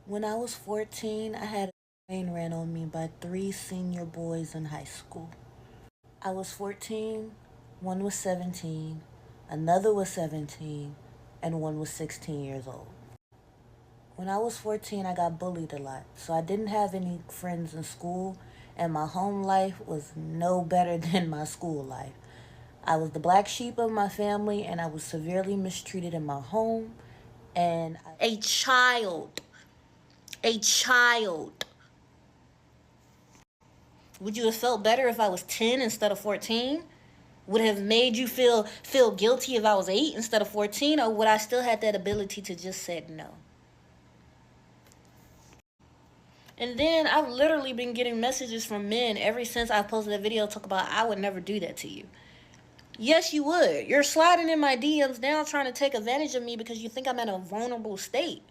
When I was 14, I had a train ran on me by three senior boys in high school. I was 14, one was 17, another was 17, and one was 16 years old. When I was 14, I got bullied a lot, so I didn't have any friends in school, and my home life was no better than my school life. I was the black sheep of my family, and I was severely mistreated in my home, and a child. A child. Would you have felt better if I was 10 instead of 14? Would it have made you feel guilty if I was 8 instead of 14, or would I still have that ability to just say no? And then I've literally been getting messages from men ever since I posted a video talk about I would never do that to you. Yes, you would. You're sliding in my DMs now trying to take advantage of me because you think I'm in a vulnerable state.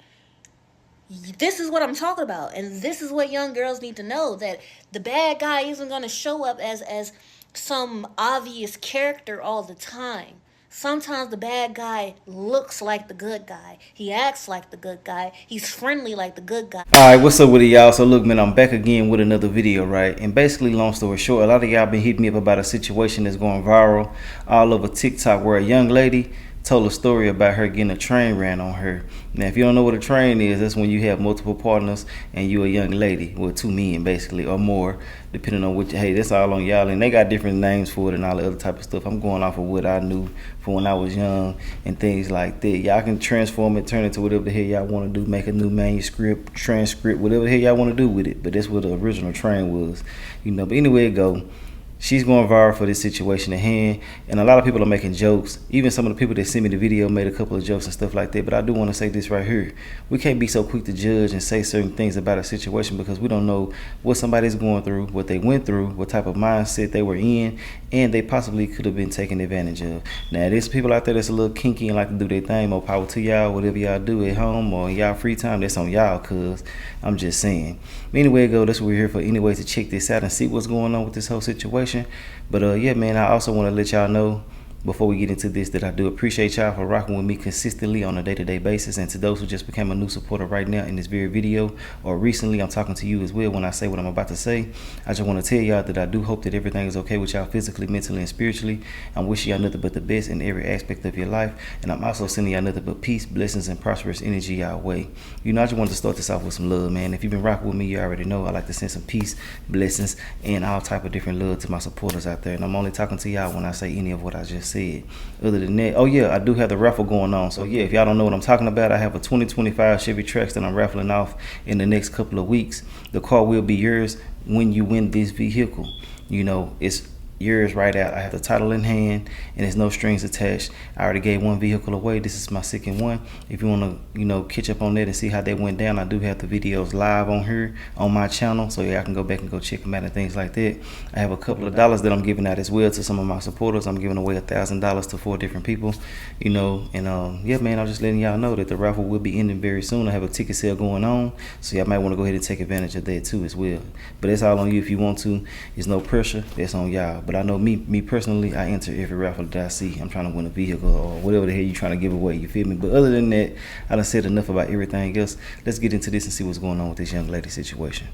This is what I'm talking about, and this is what young girls need to know, that the bad guy isn't going to show up as some obvious character all the time. Sometimes the bad guy looks like the good guy. He acts like the good guy. He's friendly like the good guy. Alright, what's up with it, y'all? So look, man, I'm back again with another video, right? And basically, long story short, a lot of y'all been hitting me up about a situation that's going viral all over TikTok where a young lady told a story about her getting a train ran on her. Now, if you don't know what a train is, that's when you have multiple partners and you a young lady, well, two men basically, or more, depending on which. Hey, that's all on y'all, and they got different names for it and all the other type of stuff. I'm going off of what I knew from when I was young and things like that. Y'all can transform it, turn it to whatever the hell y'all want to do, make a new manuscript, transcript, whatever the hell y'all want to do with it. But that's what the original train was, you know. But anyway, it go. She's going viral for this situation at hand, and a lot of people are making jokes. Even some of the people that sent me the video made a couple of jokes and stuff like that. But I do want to say this right here: we can't be so quick to judge and say certain things about a situation because we don't know what somebody's going through, what they went through, what type of mindset they were in, and they possibly could have been taken advantage of. Now, there's people out there that's a little kinky and like to do their thing. More power to y'all. Whatever y'all do at home or in y'all free time, that's on y'all. Cause I'm just saying. Anyway, go. That's what we're here for. Anyway, to check this out and see what's going on with this whole situation. But yeah, man, I also want to let y'all know before we get into this that I do appreciate y'all for rocking with me consistently on a day-to-day basis. And to those who just became a new supporter right now in this very video or recently, I'm talking to you as well when I say what I'm about to say. I just want to tell y'all that I do hope that everything is okay with y'all physically, mentally, and spiritually. I'm wishing y'all nothing but the best in every aspect of your life. And I'm also sending y'all nothing but peace, blessings, and prosperous energy y'all way. You know, I just wanted to start this off with some love, man. If you've been rocking with me, you already know I like to send some peace, blessings, and all type of different love to my supporters out there. And I'm only talking to y'all when I say any of what I just said. Other than that, oh yeah, I do have the raffle going on. So yeah, if y'all don't know what I'm talking about, I have a 2025 Chevy Trax that I'm raffling off in the next couple of weeks. The car will be yours when you win this vehicle. You know, it's yours right out. I have the title in hand and there's no strings attached. I already gave one vehicle away. This is my second one. If you want to, you know, catch up on that and see how that went down, I do have the videos live on here on my channel, so yeah, I can go back and go check them out and things like that. I have a couple of dollars that I'm giving out as well to some of my supporters. I'm giving away $1,000 to 4 different people, you know. And yeah, man, I'm just letting y'all know that the raffle will be ending very soon. I have a ticket sale going on, so y'all might want to go ahead and take advantage of that too as well. But it's all on you if you want to. There's no pressure. That's on y'all. But I know me personally, I enter every raffle that I see. I'm trying to win a vehicle or whatever the hell you're trying to give away, you feel me? But other than that, I done said enough about everything else. Let's get into this and see what's going on with this young lady situation.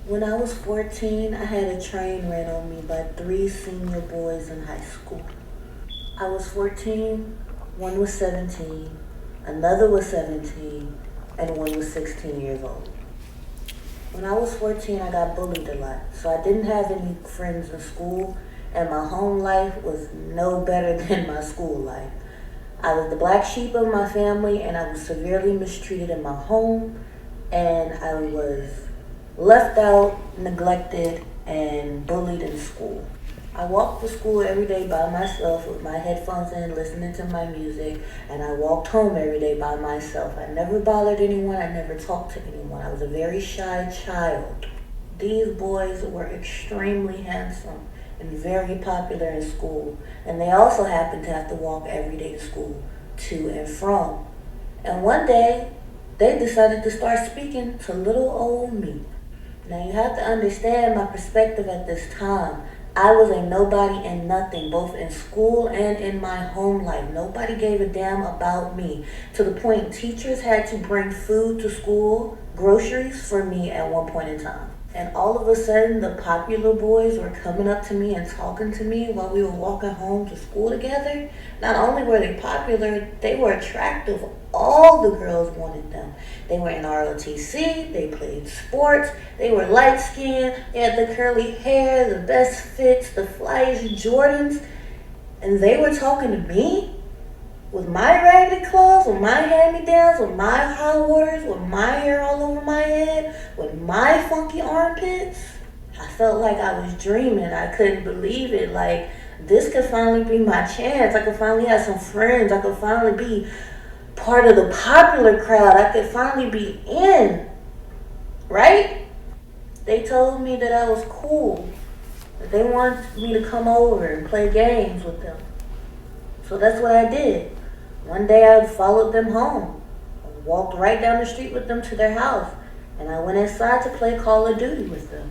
When I was 14, I had a train ran on me by three senior boys in high school. I was 14, one was 17, another was 17, and one was 16 years old. When I was 14, I got bullied a lot, so I didn't have any friends in school, and my home life was no better than my school life. I was the black sheep of my family, and I was severely mistreated in my home, and I was left out, neglected, and bullied in school. I walked to school every day by myself with my headphones in, listening to my music, and I walked home every day by myself. I never bothered anyone, I never talked to anyone. I was a very shy child. These boys were extremely handsome and very popular in school, and they also happened to have to walk every day to school, to and from. And one day, they decided to start speaking to little old me. Now you have to understand my perspective at this time. I was a nobody and nothing, both in school and in my home life. Nobody gave a damn about me. To the point teachers had to bring food to school, groceries for me at one point in time. And all of a sudden, the popular boys were coming up to me and talking to me while we were walking home to school together. Not only were they popular, they were attractive. All the girls wanted them. They were in ROTC, they played sports, they were light-skinned, they had the curly hair, the best fits, the flyest Jordans. And they were talking to me? With my raggedy clothes, with my hand-me-downs, with my high waters, with my hair all over my head, with my funky armpits. I felt like I was dreaming. I couldn't believe it. Like, this could finally be my chance. I could finally have some friends. I could finally be part of the popular crowd. I could finally be in. Right? They told me that I was cool. That they wanted me to come over and play games with them. So that's what I did. One day I followed them home. I walked right down the street with them to their house. And I went inside to play Call of Duty with them.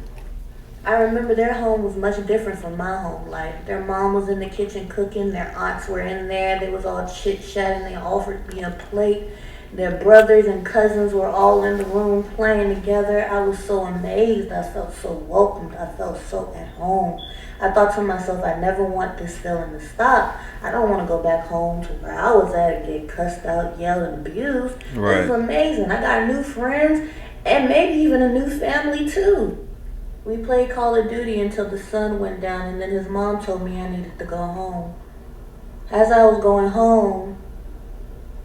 I remember their home was much different from my home life. Their mom was in the kitchen cooking. Their aunts were in there. They was all chit-chatting. They offered me a plate. Their brothers and cousins were all in the room playing together. I was so amazed. I felt so welcomed. I felt so at home. I thought to myself, I never want this feeling to stop. I don't want to go back home to where I was at and get cussed out, yelled, and abused. Right. It was amazing. I got new friends and maybe even a new family too. We played Call of Duty until the sun went down, and then his mom told me I needed to go home. As I was going home,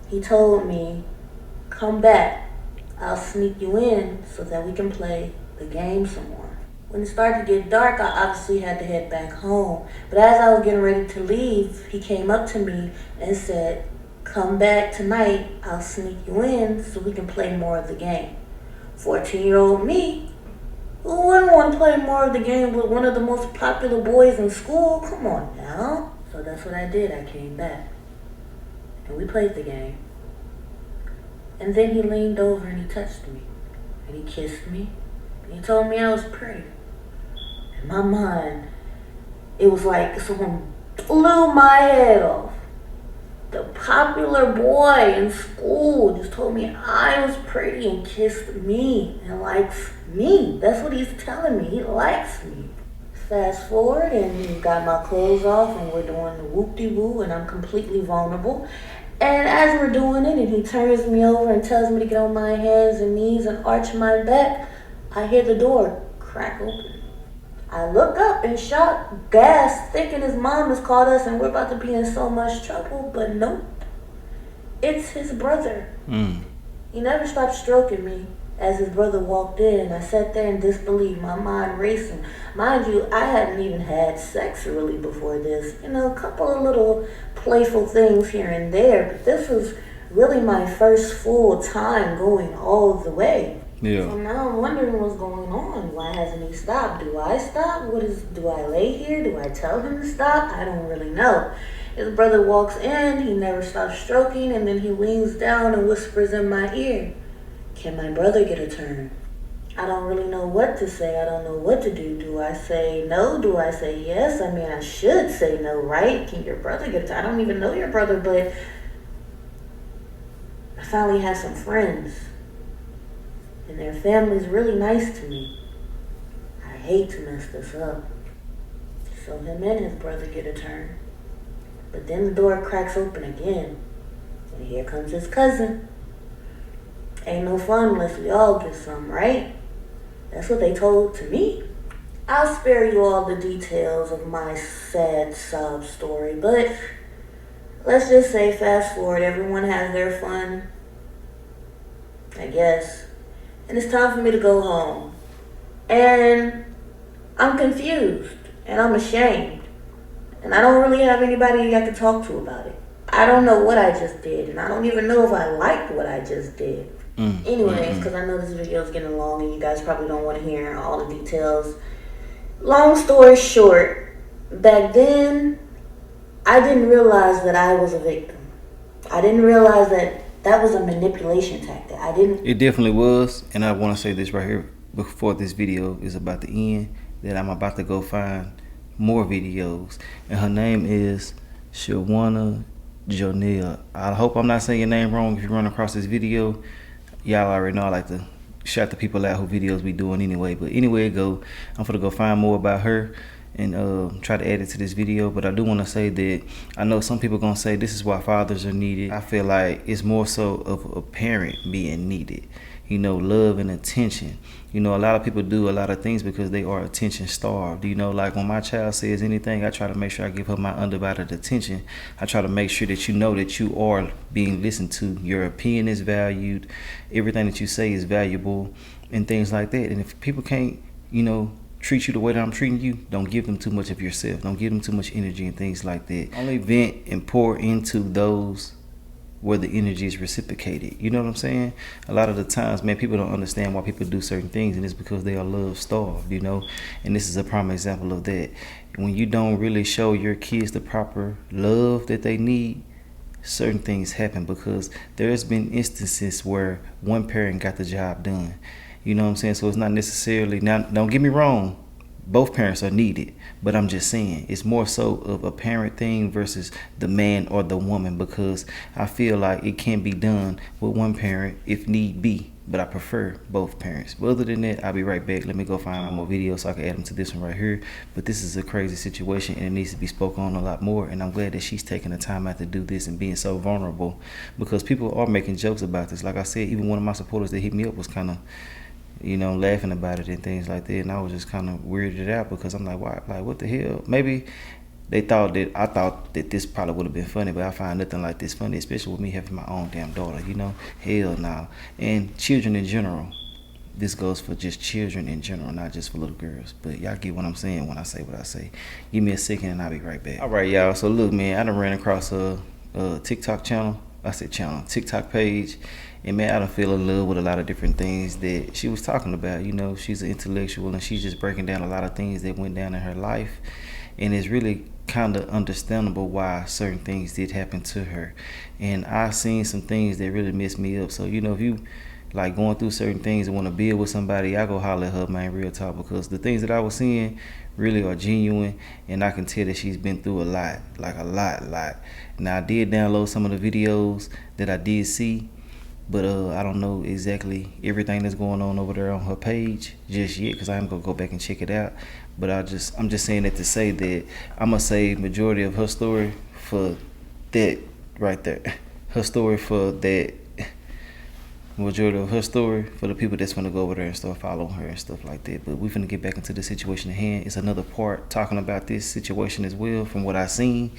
he told me, come back. I'll sneak you in so that we can play the game some more. When it started to get dark, I obviously had to head back home. But as I was getting ready to leave, he came up to me and said, come back tonight. I'll sneak you in so we can play more of the game. 14-year-old me, who wouldn't want to play more of the game with one of the most popular boys in school? Come on now. So that's what I did. I came back. And we played the game. And then he leaned over and he touched me. And he kissed me. And he told me I was pretty. In my mind, it was like someone blew my head off. The popular boy in school just told me I was pretty and kissed me and likes me. That's what he's telling me. He likes me. Fast forward and he got my clothes off and we're doing the whoop-de-woo and I'm completely vulnerable. And as we're doing it and he turns me over and tells me to get on my hands and knees and arch my back, I hear the door crack open. I look up in shock, gasp, thinking his mom has called us and we're about to be in so much trouble, but nope. It's his brother. He never stopped stroking me as his brother walked in. I sat there in disbelief, my mind racing. Mind you, I hadn't even had sex really before this. You know, a couple of little playful things here and there, but this was really my first full time going all the way. Yeah. So now I'm wondering what's going on. Why hasn't he stopped? Do I stop? Do I lay here? Do I tell him to stop? I don't really know. His brother walks in, he never stops stroking, and then he leans down and whispers in my ear, can my brother get a turn? I don't really know what to say. I don't know what to do. Do I say no? Do I say yes? I mean, I should say no, right? Can your brother get a turn? I don't even know your brother, but I finally have some friends. And their family's really nice to me. I hate to mess this up. So him and his brother get a turn. But then the door cracks open again. And here comes his cousin. Ain't no fun unless we all get some, right? That's what they told to me. I'll spare you all the details of my sad sob story, but let's just say fast forward, everyone has their fun, I guess. And it's time for me to go home. And I'm confused. And I'm ashamed. And I don't really have anybody I can talk to about it. I don't know what I just did. And I don't even know if I liked what I just did. Anyways, because I know this video is getting long and you guys probably don't want to hear all the details. Long story short, back then, I didn't realize that I was a victim. I didn't realize that that was a manipulation tactic. It definitely was, and I want to say this right here before this video is about to end, that I'm about to go find more videos. And her name is Shawana Jonelle. I hope I'm not saying your name wrong. If you run across this video, y'all already know I like to shout the people out who videos we doing anyway. But anyway, I'm gonna go find more about her and try to add it to this video. But I do want to say that I know some people gonna say this is why fathers are needed. I feel like it's more so of a parent being needed. You know, love and attention. You know, a lot of people do a lot of things because they are attention starved. You know, like when my child says anything, I try to make sure I give her my undivided attention. I try to make sure that you know that you are being listened to. Your opinion is valued. Everything that you say is valuable and things like that. And if people can't, you know, treat you the way that I'm treating you, don't give them too much of yourself. Don't give them too much energy and things like that. Only vent and pour into those where the energy is reciprocated. You know what I'm saying? A lot of the times, man, people don't understand why people do certain things, and it's because they are love starved, you know? And this is a prime example of that. When you don't really show your kids the proper love that they need, certain things happen, because there's been instances where one parent got the job done. You know what I'm saying? So it's not necessarily, now don't get me wrong, both parents are needed, but I'm just saying it's more so of a parent thing versus the man or the woman, because I feel like it can be done with one parent if need be, but I prefer both parents. But other than that, I'll be right back. Let me go find more videos so I can add them to this one right here. But this is a crazy situation and it needs to be spoken on a lot more, and I'm glad that she's taking the time out to do this and being so vulnerable, because people are making jokes about this. Like I said, even one of my supporters that hit me up was kind of, you know, laughing about it and things like that, and I was just kind of weirded out, because I'm like, why? Like, what the hell? Maybe I thought that this probably would have been funny, but I find nothing like this funny, especially with me having my own damn daughter, you know? Hell no. And children in general. This goes for just children in general, not just for little girls. But y'all get what I'm saying when I say what I say. Give me a second and I'll be right back. All right, y'all. So look, man, I done ran across a TikTok channel. TikTok page. And man, I done fell in love with a lot of different things that she was talking about. You know, she's an intellectual and she's just breaking down a lot of things that went down in her life. And it's really kind of understandable why certain things did happen to her. And I seen some things that really messed me up. So, you know, if you like going through certain things and want to build with somebody, I go holler at her, man, real talk, because the things that I was seeing really are genuine, and I can tell that she's been through a lot, like a lot. Now, I did download some of the videos that I did see, but I don't know exactly everything that's going on over there on her page just yet, because I'm gonna go back and check it out. But I'm just saying that to say that I'm gonna save majority of her story for that right there. Her story for that. Majority of her story for the people that's gonna go over there and start following her and stuff like that. But we finna get back into the situation at hand. It's another part talking about this situation as well from what I seen.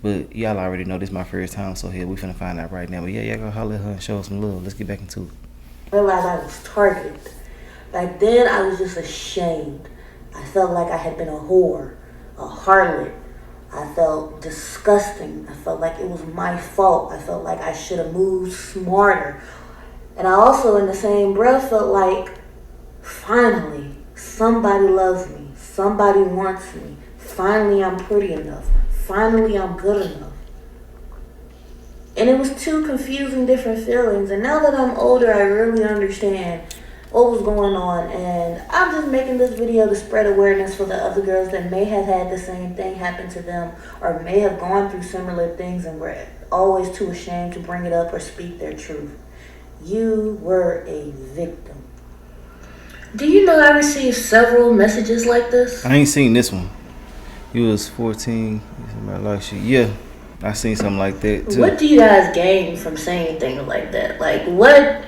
But y'all already know this is my first time, so here we finna find out right now. But yeah, y'all go holler at her and show her some love. Let's get back into it. I realized I was targeted. Back then, I was just ashamed. I felt like I had been a whore, a harlot. I felt disgusting. I felt like it was my fault. I felt like I should have moved smarter. And I also, in the same breath, felt like, finally, somebody loves me. Somebody wants me. Finally, I'm pretty enough. Finally, I'm good enough. And it was two confusing different feelings. And now that I'm older, I really understand what was going on. And I'm just making this video to spread awareness for the other girls that may have had the same thing happen to them, or may have gone through similar things and were always too ashamed to bring it up or speak their truth. You were a victim. Do you know I received several messages like this? I ain't seen this one. You was 14. Yeah, I seen something like that too. What do you guys gain from saying things like that? Like, what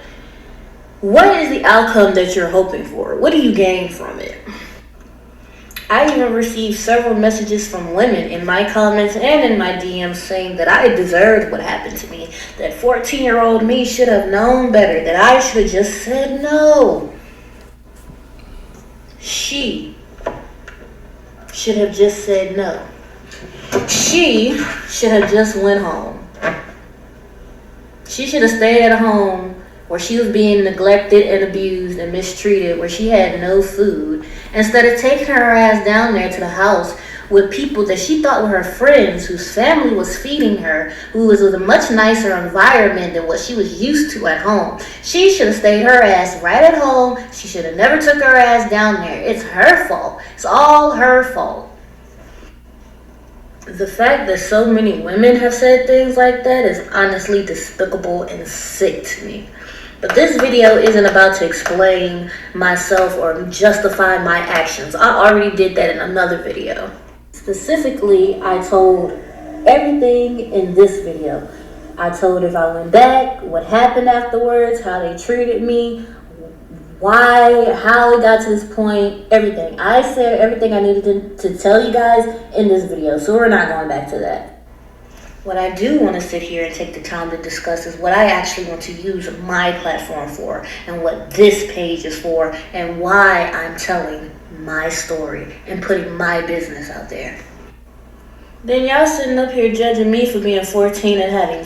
is the outcome that you're hoping for? What do you gain from it? I even received several messages from women in my comments and in my DMs saying that I deserved what happened to me, that 14-year-old me should have known better, that I should have just said no. She should have just said no. She should have just went home. She should have stayed at home where she was being neglected and abused and mistreated, where she had no food, instead of taking her ass down there to the house with people that she thought were her friends, whose family was feeding her, who was with a much nicer environment than what she was used to at home. She should have stayed her ass right at home. She should have never took her ass down there. It's her fault. It's all her fault. The fact that so many women have said things like that is honestly despicable and sick to me. But this video isn't about to explain myself or justify my actions. I already did that in another video. Specifically, I told everything in this video. I told if I went back, what happened afterwards, how they treated me, why, how it got to this point, everything. I said everything I needed to tell you guys in this video, so we're not going back to that. What I do want to sit here and take the time to discuss is what I actually want to use my platform for, and what this page is for, and why I'm telling my story and putting my business out there. Then y'all sitting up here judging me for being 14 and having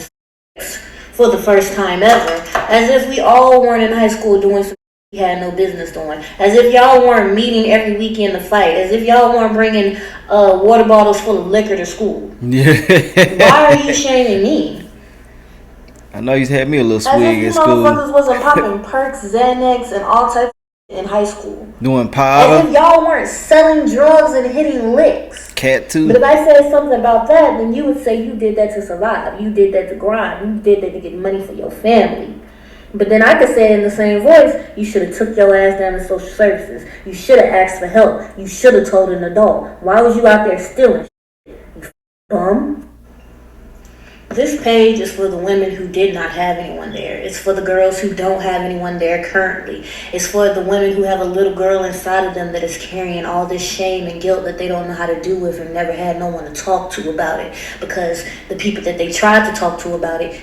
sex for the first time ever, as if we all weren't in high school doing some we had no business doing, as if y'all weren't meeting every weekend to fight, as if y'all weren't bringing water bottles full of liquor to school. Yeah. Why are you shaming me? I know you had me a little As swig if at you school. motherfuckers wasn't popping perks, Xanax, and all types of in high school. Doing As powder. if y'all weren't selling drugs and hitting licks. Cat too. But if I said something about that, then you would say you did that to survive. You did that to grind. You did that to get money for your family. But then I could say in the same voice, you should have took your ass down to social services. You should have asked for help. You should have told an adult. Why was you out there stealing? You bum. This page is for the women who did not have anyone there. It's for the girls who don't have anyone there currently. It's for the women who have a little girl inside of them that is carrying all this shame and guilt that they don't know how to do with and never had no one to talk to about it, because the people that they tried to talk to about it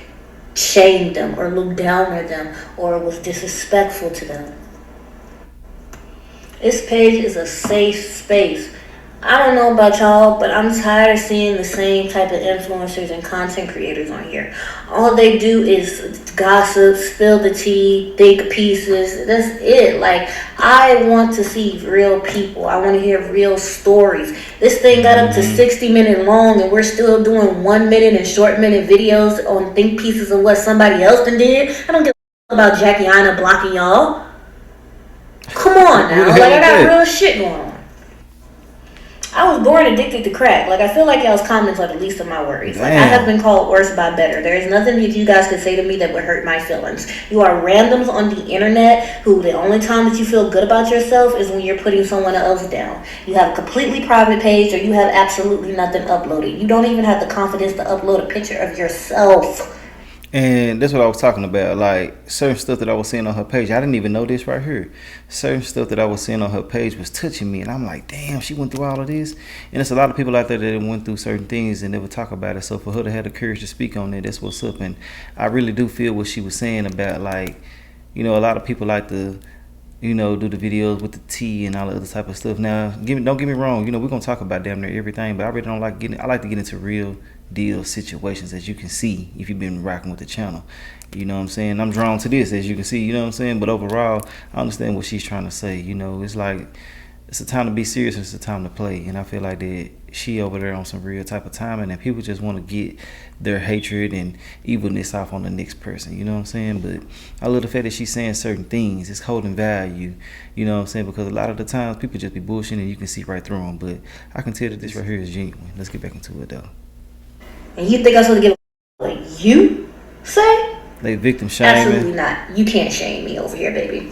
shamed them or looked down at them or was disrespectful to them. This page is a safe space. I don't know about y'all, but I'm tired of seeing the same type of influencers and content creators on here. All they do is gossip, spill the tea, think pieces. That's it. Like, I want to see real people. I want to hear real stories. This thing got up to 60 minutes long, and we're still doing 1 minute and short minute videos on think pieces of what somebody else done did. I don't give a about Jackie Aina blocking y'all. Come on now. Like, I got real shit going on. I was born addicted to crack. Like, I feel like y'all's comments are the least of my worries. Like, I have been called worse by better. There is nothing that you guys could say to me that would hurt my feelings. You are randoms on the internet who the only time that you feel good about yourself is when you're putting someone else down. You have a completely private page, or you have absolutely nothing uploaded. You don't even have the confidence to upload a picture of yourself. And that's what I was talking about. Like, certain stuff that I was seeing on her page, I didn't even know this right here. Certain stuff that I was seeing on her page was touching me, and I'm like, damn, she went through all of this. And there's a lot of people out there that went through certain things and never talk about it. So for her to have the courage to speak on it, that's what's up. And I really do feel what she was saying about, like, you know, a lot of people like to, you know, do the videos with the tea and all the other type of stuff. Now, don't get me wrong, you know, we're gonna talk about damn near everything, but I really don't like I like to get into real deal situations, as you can see if you've been rocking with the channel. You know what I'm saying? I'm drawn to this, as you can see, you know what I'm saying? But overall, I understand what she's trying to say. You know, it's like, it's a time to be serious and it's a time to play. And I feel like that she over there on some real type of timing, and people just want to get their hatred and evilness off on the next person. You know what I'm saying? But I love the fact that she's saying certain things. It's holding value. You know what I'm saying? Because a lot of the times people just be bullshitting and you can see right through them. But I can tell that this right here is genuine. Let's get back into it though. And you think I'm supposed to give a like you say? They victim shaming. Absolutely not. You can't shame me over here, baby.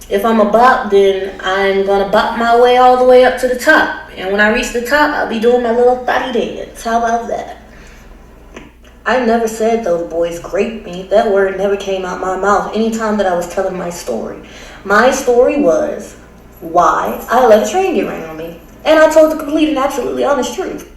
If I'm a bop, then I'm gonna bop my way all the way up to the top. And when I reach the top, I'll be doing my little thotty dance. How about that? I never said those boys raped me. That word never came out my mouth anytime that I was telling my story. My story was why I let a train get ran on me. And I told the complete and absolutely honest truth.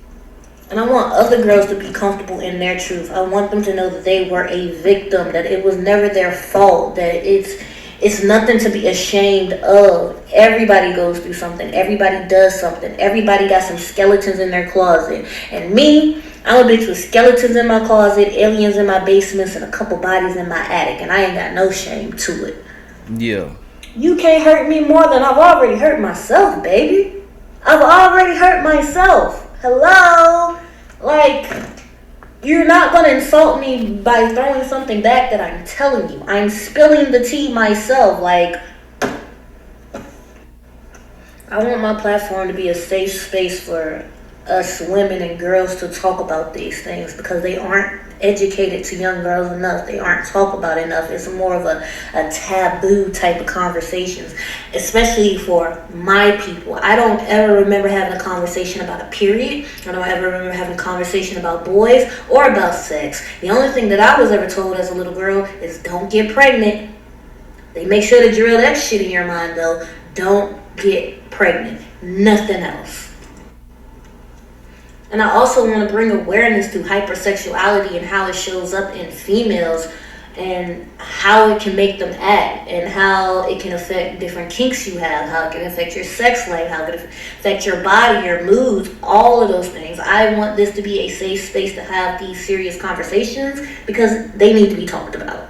And I want other girls to be comfortable in their truth. I want them to know that they were a victim, that it was never their fault, that it's nothing to be ashamed of. Everybody goes through something. Everybody does something. Everybody got some skeletons in their closet. And me, I'm a bitch with skeletons in my closet, aliens in my basements, and a couple bodies in my attic. And I ain't got no shame to it. Yeah. You can't hurt me more than I've already hurt myself, baby. I've already hurt myself. Hello? Like, you're not going to insult me by throwing something back that I'm telling you. I'm spilling the tea myself. Like, I want my platform to be a safe space for us women and girls to talk about these things because they aren't educated to young girls enough. They aren't talked about enough. It's more of a taboo type of conversations, especially for my people. I don't ever remember having a conversation about a period. I don't ever remember having a conversation about boys or about sex. The only thing that I was ever told as a little girl is don't get pregnant. They make sure to drill that shit in your mind though. Don't get pregnant. Nothing else. And I also want to bring awareness to hypersexuality and how it shows up in females and how it can make them act and how it can affect different kinks you have, how it can affect your sex life, how it can affect your body, your moods, all of those things. I want this to be a safe space to have these serious conversations because they need to be talked about.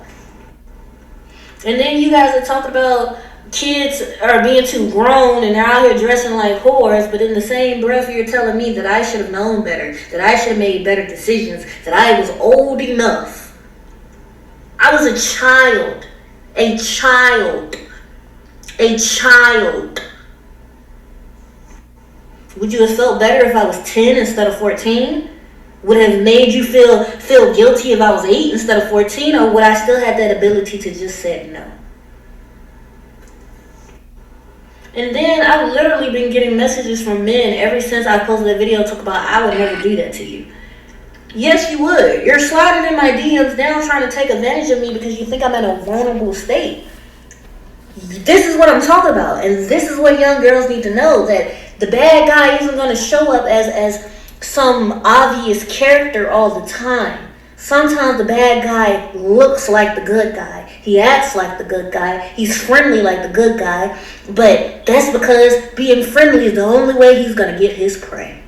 And then you guys are talking about kids are being too grown and they're out here dressing like whores, but in the same breath you're telling me that I should have known better, that I should have made better decisions, that I was old enough. I was a child. A child. Would you have felt better if I was 10 instead of 14? Would it have made you feel guilty if I was 8 instead of 14? Or would I still have that ability to just say no? And then I've literally been getting messages from men ever since I posted that video talk about I would never do that to you. Yes, you would. You're sliding in my DMs down trying to take advantage of me because you think I'm in a vulnerable state. This is what I'm talking about. And this is what young girls need to know, that the bad guy isn't going to show up as some obvious character all the time. Sometimes the bad guy looks like the good guy. He acts like the good guy. He's friendly like the good guy. But that's because being friendly is the only way he's going to get his prey.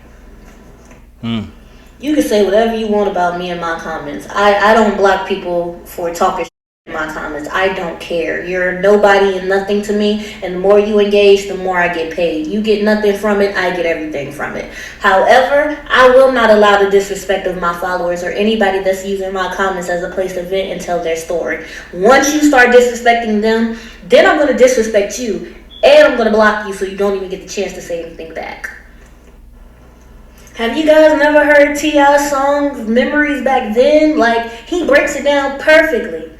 You can say whatever you want about me in my comments. I don't block people for talking shit in my comments. I don't care. You're nobody and nothing to me. And the more you engage, the more I get paid. You get nothing from it. I get everything from it. However, I will not allow the disrespect of my followers or anybody that's using my comments as a place to vent and tell their story. Once you start disrespecting them, then I'm going to disrespect you. And I'm going to block you so you don't even get the chance to say anything back. Have you guys never heard T.I.'s song, Memories Back Then? Like, he breaks it down perfectly.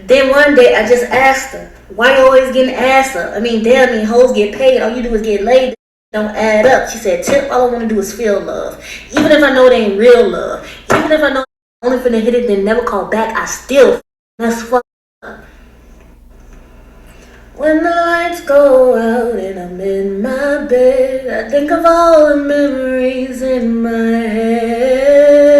Then one day, I just asked her, why you always getting ass up? I mean, damn, hoes get paid. All you do is get laid. Don't add up. She said, Tip, all I want to do is feel love. Even if I know it ain't real love. Even if I know only finna hit it, then never call back, I still that's fucked up. When the lights go out and I'm in my bed, I think of all the memories in my head.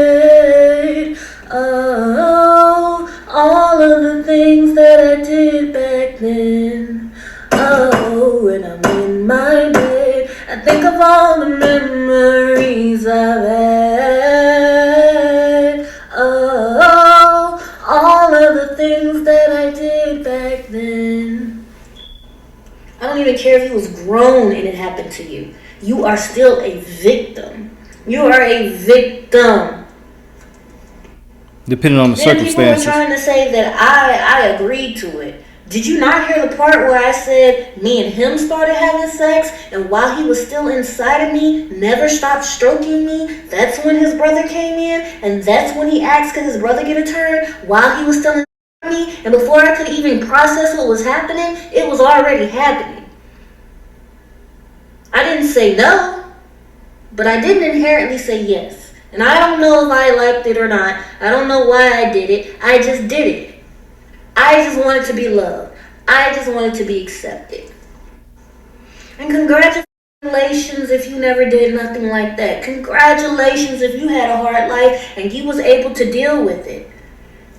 Oh, all of the things that I did back then. Oh, when I'm in my bed, I think of all the memories I've had. Oh, all of the things that I did back then. I don't even care if you was grown and it happened to you. You are still a victim. You are a victim. Depending on the circumstances. People were trying to say that I agreed to it. Did you not hear the part where I said me and him started having sex, and while he was still inside of me, never stopped stroking me? That's when his brother came in, and that's when he asked could his brother get a turn while he was still inside me, and before I could even process what was happening, it was already happening. I didn't say no, but I didn't inherently say yes. And I don't know if I liked it or not. I don't know why I did it. I just did it. I just wanted to be loved. I just wanted to be accepted. And congratulations if you never did nothing like that. Congratulations if you had a hard life and you was able to deal with it.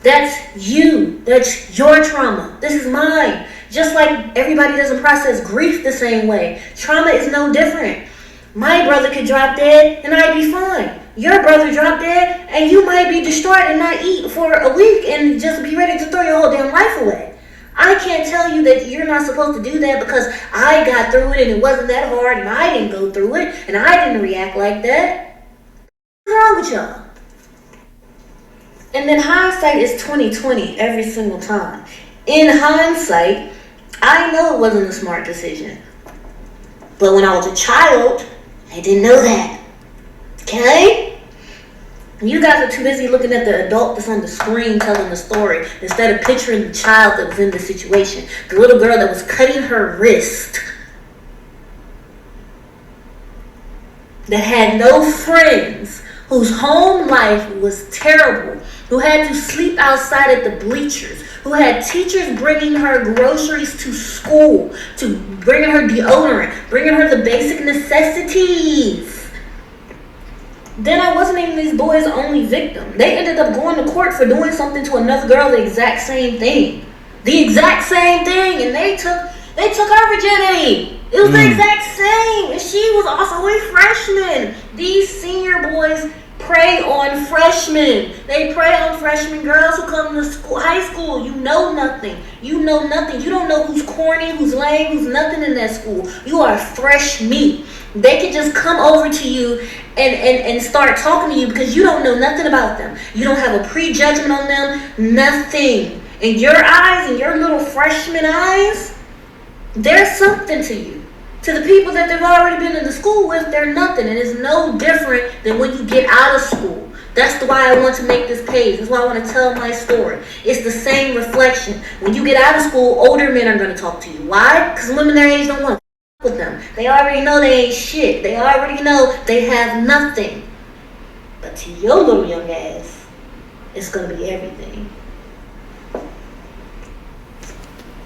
That's you. That's your trauma. This is mine. Just like everybody doesn't process grief the same way. Trauma is no different. My brother could drop dead and I'd be fine. Your brother dropped dead and you might be destroyed and not eat for a week and just be ready to throw your whole damn life away. I can't tell you that you're not supposed to do that because I got through it and it wasn't that hard and I didn't go through it and I didn't react like that. What's wrong with y'all? And then hindsight is 20/20 every single time. In hindsight, I know it wasn't a smart decision. But when I was a child, I didn't know that. Okay? You guys are too busy looking at the adult that's on the screen telling the story instead of picturing the child that was in the situation. The little girl that was cutting her wrist, that had no friends, whose home life was terrible, who had to sleep outside at the bleachers, who had teachers bringing her groceries to school, to bringing her deodorant, bringing her the basic necessities. Then I wasn't even these boys' only victim. They ended up going to court for doing something to another girl the exact same thing. The exact same thing, and they took her virginity. It was the exact same. And she was also a freshman. These senior boys prey on freshmen. They prey on freshman girls who come to school, high school. You know nothing. You know nothing. You don't know who's corny, who's lame, who's nothing in that school. You are fresh meat. They can just come over to you and start talking to you because you don't know nothing about them. You don't have a prejudgment on them. Nothing. In your eyes, in your little freshman eyes, there's something to you. To the people that they've already been in the school with, they're nothing. And it's no different than when you get out of school. That's why I want to make this page. That's why I want to tell my story. It's the same reflection. When you get out of school, older men are going to talk to you. Why? Because women their age don't want to with them. They already know they ain't shit. They already know they have nothing. But to your little young ass, it's going to be everything.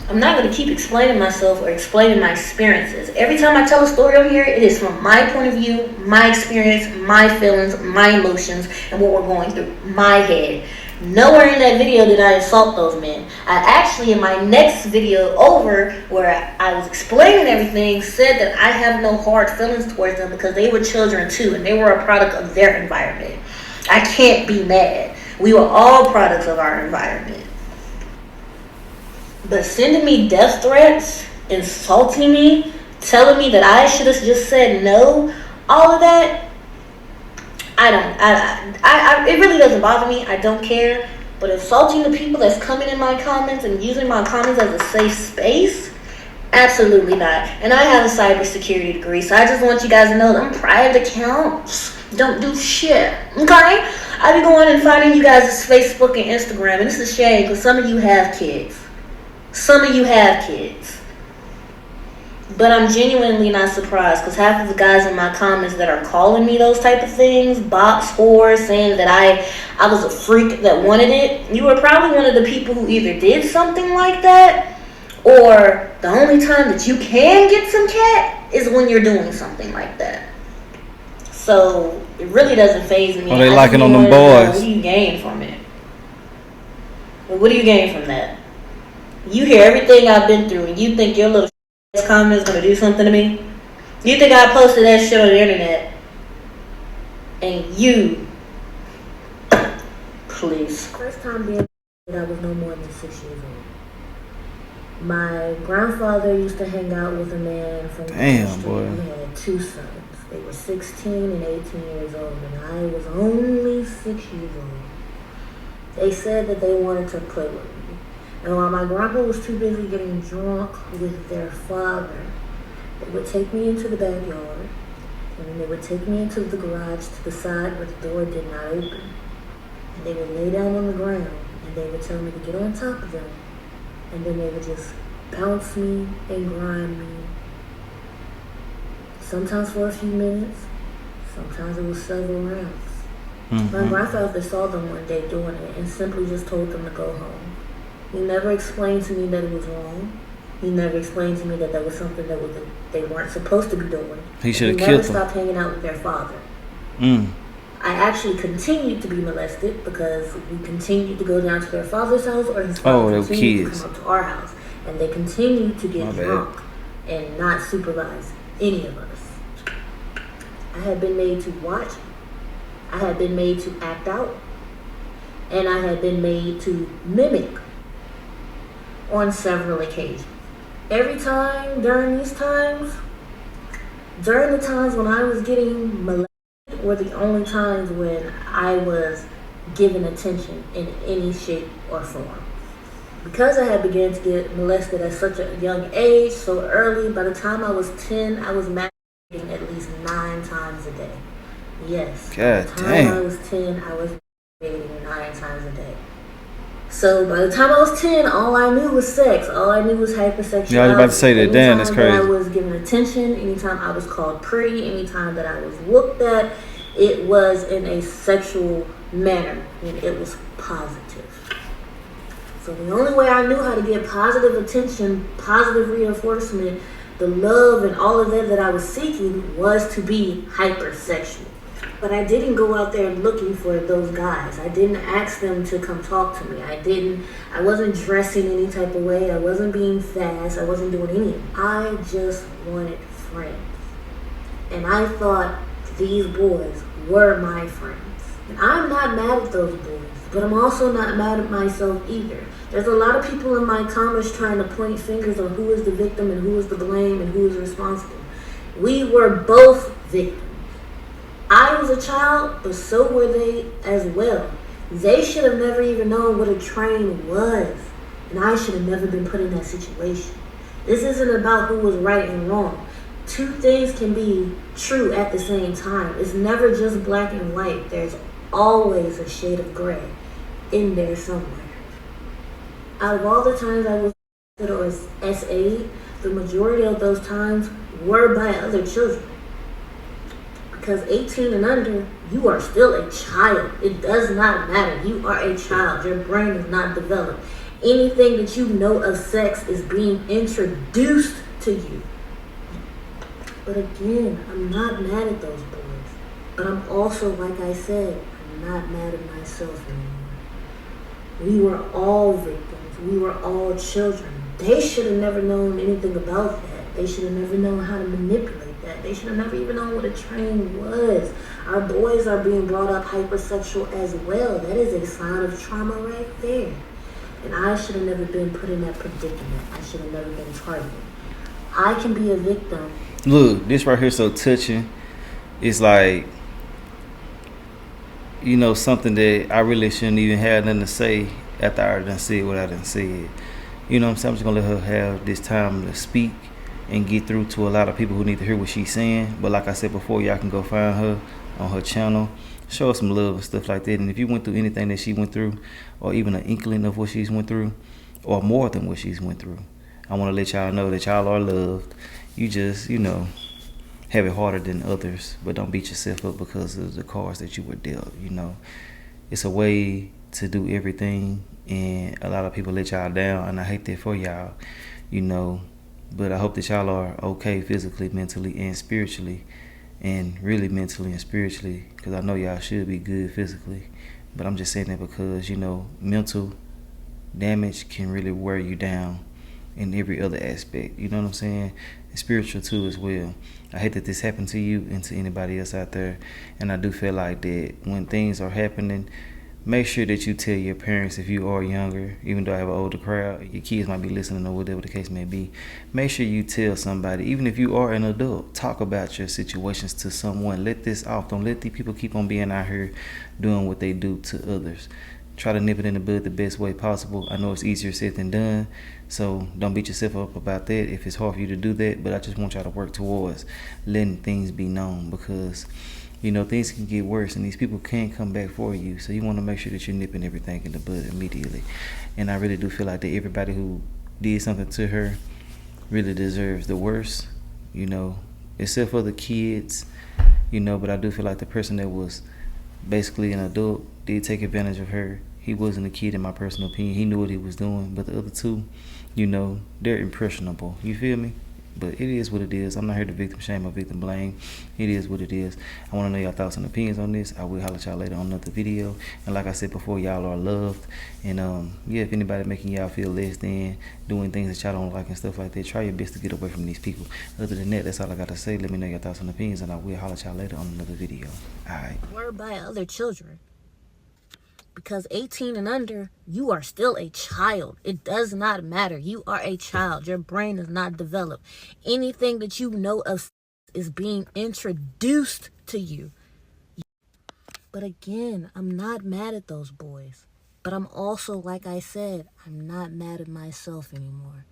I'm not going to keep explaining myself or explaining my experiences. Every time I tell a story over here, it is from my point of view, my experience, my feelings, my emotions, and what we're going through, my head. Nowhere in that video did I assault those men. I actually, in my next video over, where I was explaining everything, said that I have no hard feelings towards them because they were children too, and they were a product of their environment. I can't be mad. We were all products of our environment. But sending me death threats, insulting me, telling me that I should have just said no, all of that, it really doesn't bother me. I don't care. But insulting the people that's coming in my comments and using my comments as a safe space, absolutely not. And I have a cybersecurity degree, so I just want you guys to know them private accounts don't do shit, okay? I be going and finding you guys' Facebook and Instagram, and it's a shame because some of you have kids. Some of you have kids. But I'm genuinely not surprised because half of the guys in my comments that are calling me those type of things, box whores, saying that I was a freak that wanted it, you were probably one of the people who either did something like that, or the only time that you can get some cat is when you're doing something like that. So it really doesn't faze me. Are they liking on them boys? What do you gain from it? What do you gain from that? You hear everything I've been through, and you think your little comment is going to do something to me? You think I posted that shit on the internet, and you, please. First time being I was no more than 6 years old. My grandfather used to hang out with a man from the street who had 2 sons. They were 16 and 18 years old, and I was only 6 years old. They said that they wanted to play with me. And while my grandpa was too busy getting drunk with their father, they would take me into the backyard, and they would take me into the garage to the side where the door did not open. And they would lay down on the ground, and they would tell me to get on top of them. And then they would just bounce me and grind me. Sometimes for a few minutes, sometimes it was several rounds. My grandfather saw them one day doing it and simply just told them to go home. He never explained to me that it was wrong. He never explained to me that that was something that they weren't supposed to be doing. He should have killed them. He never stopped hanging out with their father. I actually continued to be molested because we continued to go down to their father's house, or his father continued to come up to our house. And they continued to get drunk and not supervise any of us. I had been made to watch. I had been made to act out. And I had been made to mimic on several occasions. Every time during these times, during the times when I was getting molested, were the only times when I was given attention in any shape or form. Because I had begun to get molested at such a young age, so early, by the time I was 10, I was masturbating at least 9 times a day. Yes. God By the time damn. I was 10, I was masturbating 9 times a day. So by the time I was 10, all I knew was sex. All I knew was hypersexuality. Yeah, I was about to say that. Damn, that's Anytime that I crazy. was given attention, anytime I was called pretty, anytime that I was looked at, it was in a sexual manner, and it was positive. So the only way I knew how to get positive attention, positive reinforcement, the love and all of that I was seeking was to be hypersexual. But I didn't go out there looking for those guys. I didn't ask them to come talk to me. I wasn't dressing any type of way. I wasn't being fast. I wasn't doing anything. I just wanted friends. And I thought these boys were my friends. And I'm not mad at those boys, but I'm also not mad at myself either. There's a lot of people in my comments trying to point fingers on who is the victim and who is the blame and who is responsible. We were both victims. I was a child, but so were they as well. They should have never even known what a train was, and I should have never been put in that situation. This isn't about who was right and wrong. Two things can be true at the same time. It's never just black and white. There's always a shade of gray in there somewhere. Out of all the times I was or SA, the majority of those times were by other children. Because 18 and under, you are still a child. It does not matter. You are a child. Your brain is not developed. Anything that you know of sex is being introduced to you. But again, I'm not mad at those boys. But I'm also, like I said, I'm not mad at myself anymore. We were all victims. We were all children. They should have never known anything about that. They should have never known how to manipulate that. They should have never even known what a train was. Our boys are being brought up hypersexual as well. That is a sign of trauma right there. And I should have never been put in that predicament. I should have never been targeted. I can be a victim. Look, this right here so touching. It's like, you know, something that I really shouldn't even have nothing to say after I done said what I done said. You know what I'm saying? I'm just gonna let her have this time to speak and get through to a lot of people who need to hear what she's saying. But like I said before, y'all can go find her on her channel, show her some love and stuff like that. And if you went through anything that she went through, or even an inkling of what she's went through, or more than what she's went through, I want to let y'all know that y'all are loved. You just, you know, have it harder than others, but don't beat yourself up because of the cards that you were dealt. You know, it's a way to do everything, and a lot of people let y'all down, and I hate that for y'all. You know, but I hope that y'all are okay physically, mentally, and spiritually, and really mentally and spiritually, because I know y'all should be good physically. But I'm just saying that because, you know, mental damage can really wear you down in every other aspect. You know what I'm saying? And spiritual too as well. I hate that this happened to you and to anybody else out there. And I do feel like that when things are happening, make sure that you tell your parents if you are younger, even though I have an older crowd, your kids might be listening or whatever the case may be. Make sure you tell somebody, even if you are an adult, talk about your situations to someone. Let this off. Don't let these people keep on being out here doing what they do to others. Try to nip it in the bud the best way possible. I know it's easier said than done, so don't beat yourself up about that if it's hard for you to do that, but I just want y'all to work towards letting things be known, because you know things can get worse and these people can come back for you, so you want to make sure that you're nipping everything in the bud immediately. And I really do feel like that everybody who did something to her really deserves the worst, you know, except for the kids, you know, but I do feel like the person that was basically an adult did take advantage of her. He wasn't a kid in my personal opinion. He knew what he was doing. But the other two, you know, they're impressionable. You feel me? But it is what it is. I'm not here to victim shame or victim blame. It is what it is. I want to know your thoughts and opinions on this. I will holler at y'all later on another video. And like I said before, y'all are loved. And yeah, if anybody making y'all feel less than, doing things that y'all don't like and stuff like that, try your best to get away from these people. Other than that, that's all I got to say. Let me know your thoughts and opinions, and I will holler at y'all later on another video. All right. Were by other children. Because 18 and under, you are still a child. It does not matter. You are a child. Your brain is not developed. Anything that you know of is being introduced to you. But again, I'm not mad at those boys. But I'm also, like I said, I'm not mad at myself anymore.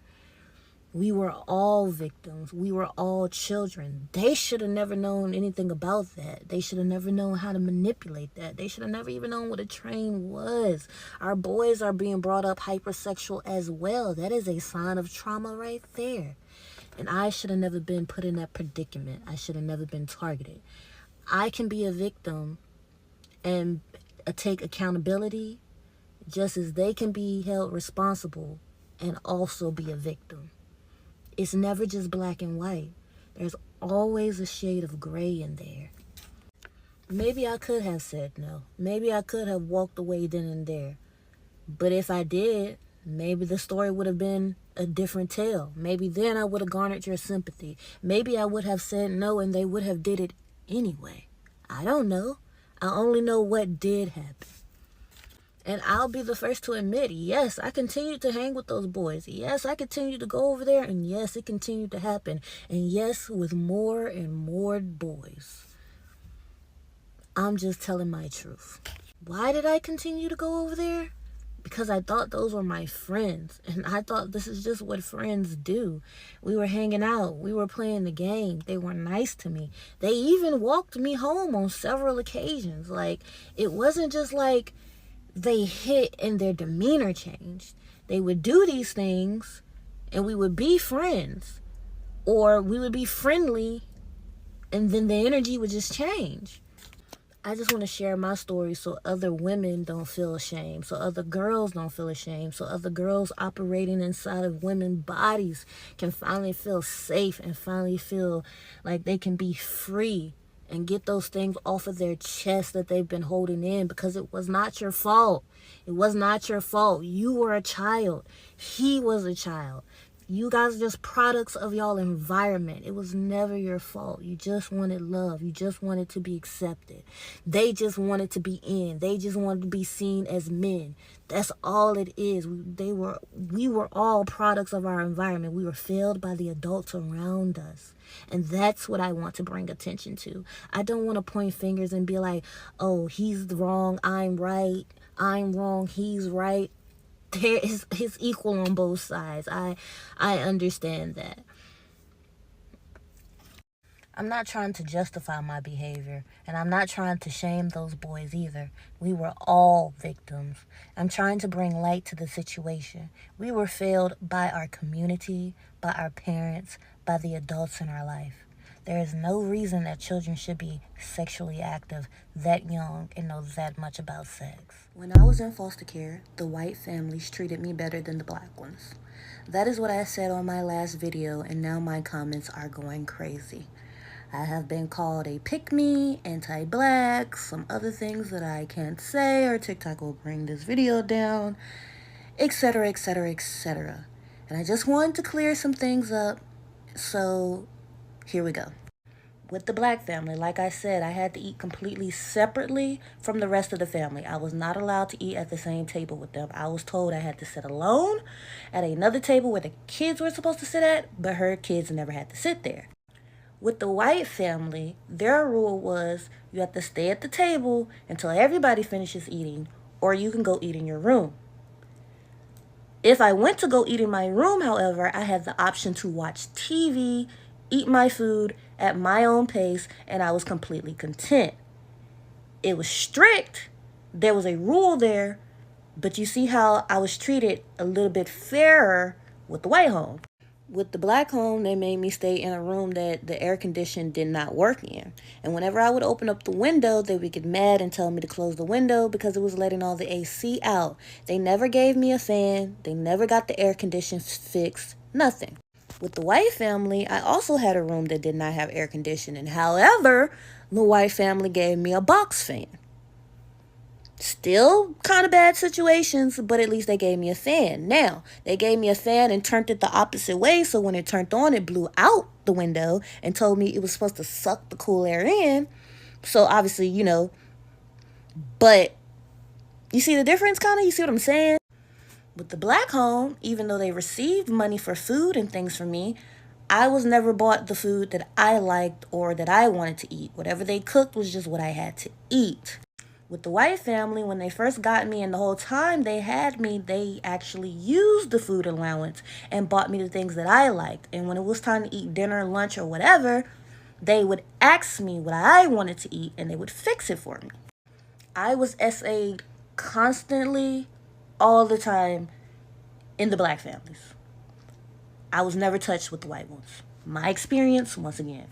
We were all victims. We were all children. They should have never known anything about that. They should have never known how to manipulate that. They should have never even known what a train was. Our boys are being brought up hypersexual as well. That is a sign of trauma right there. And I should have never been put in that predicament. I should have never been targeted. I can be a victim and take accountability just as they can be held responsible and also be a victim. It's never just black and white. There's always a shade of gray in there. Maybe I could have said no. Maybe I could have walked away then and there. But if I did, maybe the story would have been a different tale. Maybe then I would have garnered your sympathy. Maybe I would have said no and they would have did it anyway. I don't know. I only know what did happen. And I'll be the first to admit, yes, I continued to hang with those boys. Yes, I continued to go over there. And yes, it continued to happen. And yes, with more and more boys. I'm just telling my truth. Why did I continue to go over there? Because I thought those were my friends. And I thought this is just what friends do. We were hanging out. We were playing the game. They were nice to me. They even walked me home on several occasions. Like, it wasn't just like they hit and their demeanor changed. They would do these things and we would be friends, or we would be friendly, and then the energy would just change. I just want to share my story so other women don't feel ashamed, so other girls don't feel ashamed, so other girls operating inside of women's bodies can finally feel safe and finally feel like they can be free and get those things off of their chest that they've been holding in, because it was not your fault. It was not your fault. You were a child. He was a child. You guys are just products of y'all environment. It was never your fault. You just wanted love. You just wanted to be accepted. They just wanted to be in. They just wanted to be seen as men. That's all it is. We were all products of our environment. We were failed by the adults around us. And that's what I want to bring attention to. I don't want to point fingers and be like, oh, he's wrong, I'm right. I'm wrong, he's right. There is equal on both sides. I understand that. I'm not trying to justify my behavior, and I'm not trying to shame those boys either. We were all victims. I'm trying to bring light to the situation. We were failed by our community, by our parents, by the adults in our life. There is no reason that children should be sexually active that young and know that much about sex. When I was in foster care, the white families treated me better than the black ones. That is what I said on my last video, and now my comments are going crazy. I have been called a pick-me, anti-black, some other things that I can't say, or TikTok will bring this video down, etc., etc., etc. And I just wanted to clear some things up, so here we go. With the black family, like I said, I had to eat completely separately from the rest of the family. I was not allowed to eat at the same table with them. I was told I had to sit alone at another table where the kids were supposed to sit at, but her kids never had to sit there. With the white family, their rule was you have to stay at the table until everybody finishes eating, or you can go eat in your room. If I went to go eat in my room, however, I had the option to watch TV, eat my food at my own pace, and I was completely content. It was strict. There was a rule there, but you see how I was treated a little bit fairer with the white home. With the black home, they made me stay in a room that the air condition did not work in. And whenever I would open up the window, they would get mad and tell me to close the window because it was letting all the AC out. They never gave me a fan. They never got the air condition fixed. Nothing. With the white family, I also had a room that did not have air conditioning. However, the white family gave me a box fan. Still kind of bad situations, but at least they gave me a fan. Now, they gave me a fan and turned it the opposite way, so when it turned on, it blew out the window and told me it was supposed to suck the cool air in. So obviously, but you see the difference, kind of? You see what I'm saying? With the black home, even though they received money for food and things from me, I was never bought the food that I liked or that I wanted to eat. Whatever they cooked was just what I had to eat. With the white family, when they first got me and the whole time they had me, they actually used the food allowance and bought me the things that I liked. And when it was time to eat dinner, lunch, or whatever, they would ask me what I wanted to eat and they would fix it for me. I was SA'd constantly, all the time, in the black families. I was never touched with the white ones. My experience, once again.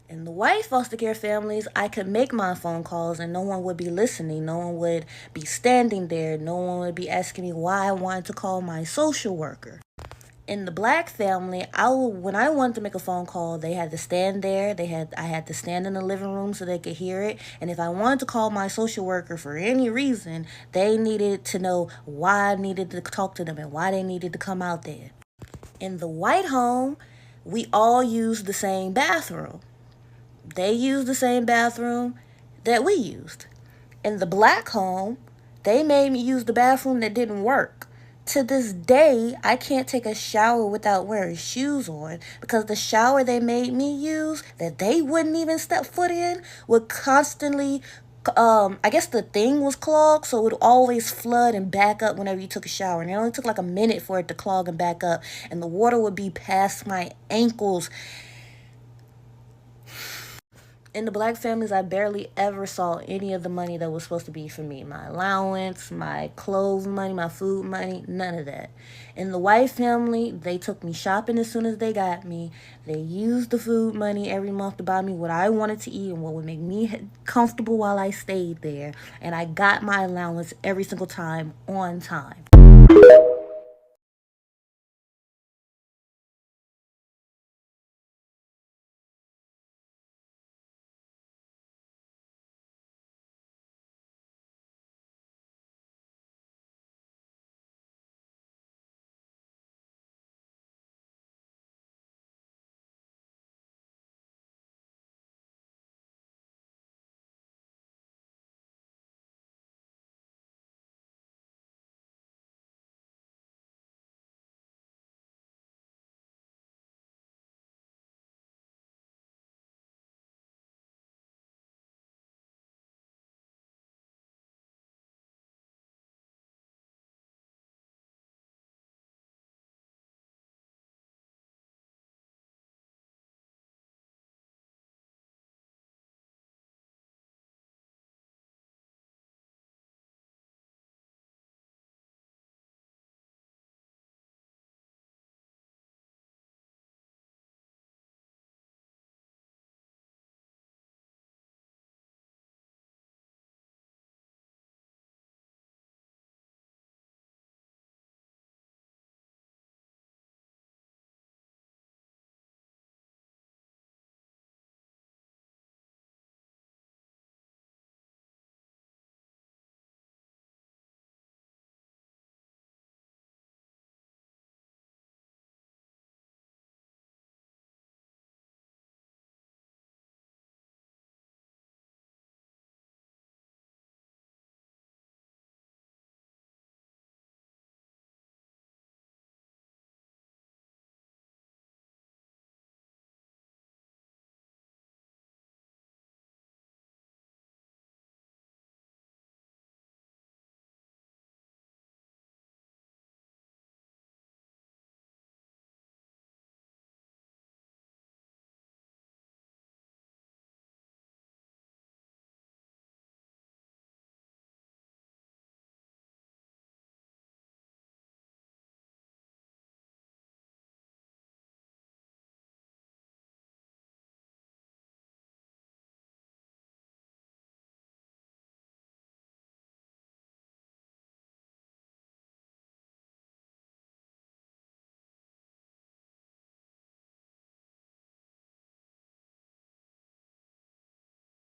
In the white foster care families, I could make my phone calls and no one would be listening. No one would be standing there. No one would be asking me why I wanted to call my social worker. In the black family, when I wanted to make a phone call, they had to stand there. I had to stand in the living room so they could hear it. And if I wanted to call my social worker for any reason, they needed to know why I needed to talk to them and why they needed to come out there. In the white home, we all used the same bathroom. They used the same bathroom that we used. In the black home, they made me use the bathroom that didn't work. To this day, I can't take a shower without wearing shoes on because the shower they made me use that they wouldn't even step foot in would constantly, I guess the thing was clogged, so it would always flood and back up whenever you took a shower. And it only took like a minute for it to clog and back up, and the water would be past my ankles. In the black families, I barely ever saw any of the money that was supposed to be for me. My allowance, my clothes money, my food money, none of that. In the white family, they took me shopping as soon as they got me. They used the food money every month to buy me what I wanted to eat and what would make me comfortable while I stayed there. And I got my allowance every single time on time.